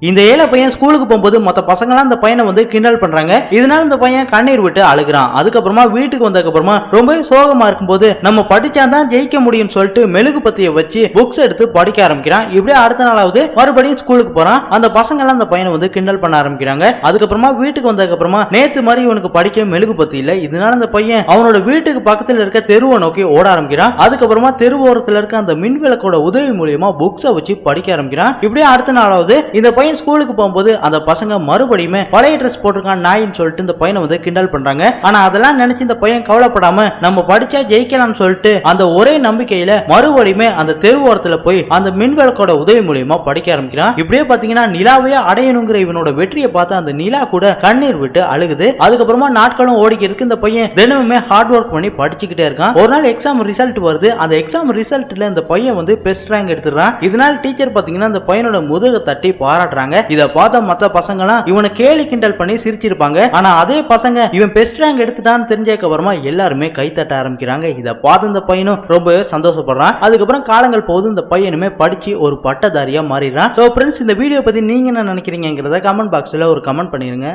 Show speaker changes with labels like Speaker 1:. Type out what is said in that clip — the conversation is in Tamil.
Speaker 1: இந்த ஏழை பையன் ஸ்கூலுக்கு போகும்போது மொத்த பசங்களாம் அந்த பையனை வந்து கிண்டல் பண்றாங்க. இதனால இந்த பையன் கண்ணீர் விட்டு அழுகிறான். அதுக்கப்புறமா வீட்டுக்கு வந்ததுக்கு அப்புறமா ரொம்ப சோகமா இருக்கும்போது நம்ம படிச்சாதான் ஜெயிக்க முடியும்னு சொல்லிட்டு மெழுகுபத்தியை வச்சு புக்ஸ் எடுத்து படிக்க ஆரம்பிக்கிறான். இப்படியே அடுத்த நாளாவது மறுபடியும் ஸ்கூலுக்கு போறான். அந்த பசங்க எல்லாம் அந்த பையனை வந்து கிண்டல் பண்ண ஆரம்பிக்கிறாங்க. அதுக்கப்புறமா வீட்டுக்கு வந்ததுக்கு அப்புறமா நேத்து மாதிரி இவனுக்கு படிக்க மெழுகுபத்தி இல்ல. இதனால அந்த பையன் அவனோட வீட்டுக்கு பக்கத்துல இருக்க தெருவை நோக்கி ஓட ஆரம்பிக்கிறான். அதுக்கப்புறமா தெருவோரத்துல இருக்க அந்த மின் விளக்கோட உதவி மூலியமா புக்ஸை வச்சு படிக்க ஆரம்பிக்கிறான். இப்படியே அடுத்த நாளாவது இந்த பையன் ஸ்கூலுக்கு போகும்போது அந்த பசங்க மறுபடியும் பழைய ட்ரெஸ் போட்டிருக்கான் நாயின்னு சொல்லிட்டு இந்த பையனை வந்து கிண்டல் பண்றாங்க. ஆனா அதெல்லாம் நினைச்சு இந்த பையன் கவலைப்படாம நம்ம படிச்சா ஜெயிக்கலாம்னு சொல்லிட்டு அந்த ஒரே நம்பிக்கையில மறுபடியும் அந்த தெருவோரத்துல போய் அந்த மின் விளக்கோட உதவி மூலியமா படிக்க ஆரம்பிக்கிறான். இப்படியே பாத்தீங்கன்னா நிலாவையே அடையணுங்கிற இவனோட வெற்றியை பார்த்து அந்த நிலா கூட கண்ணீர் விட்டு அழுகுது. அதுக்கப்புறமா நாட்களும் ஓடிக்கிட்டு இருக்கு. இந்த பையன் தினமுமே ஹார்ட் ஒர்க் பண்ணி படிச்சுக்கிட்டே இருக்கான். ஒரு நாள் எக்ஸாம் ரிசல்ட் வருது. அந்த எக்ஸாம் ரிசல்ட்ல இந்த பையன் வந்து பெஸ்ட் ரேங்க் எடுத்துறான். இதனால டீச்சர் பாத்தீங்கன்னா இந்த பையனோட முதுக தட்டி பாராட்டுறாங்க. இத பார்த்த மத்த பசங்கலாம் இவனை கேலி கிண்டல் பண்ணி சிரிச்சிருப்பாங்க. ஆனா அதே பசங்க இவன் பெஸ்ட் ரேங்க் எடுத்துட்டான்னு தெரிஞ்சதுக்கு அப்புறமா எல்லாருமே கை தட்ட ஆரம்பிக்கிறாங்க. இத பார்த்து இந்த பையனும் ரொம்ப சந்தோஷப்படுறான். அதுக்கப்புறம் காலங்கள் போது இந்த பையனுமே படிச்சு ஒரு பட்டதாரியா மாறிடுறான். சோ ஃப்ரெண்ட்ஸ், இந்த வீடியோ பத்தி நீங்க என்ன நினைக்கிறீங்கிறத கமெண்ட் பாக்ஸ்ல ஒரு கமெண்ட் பண்ணிருங்க.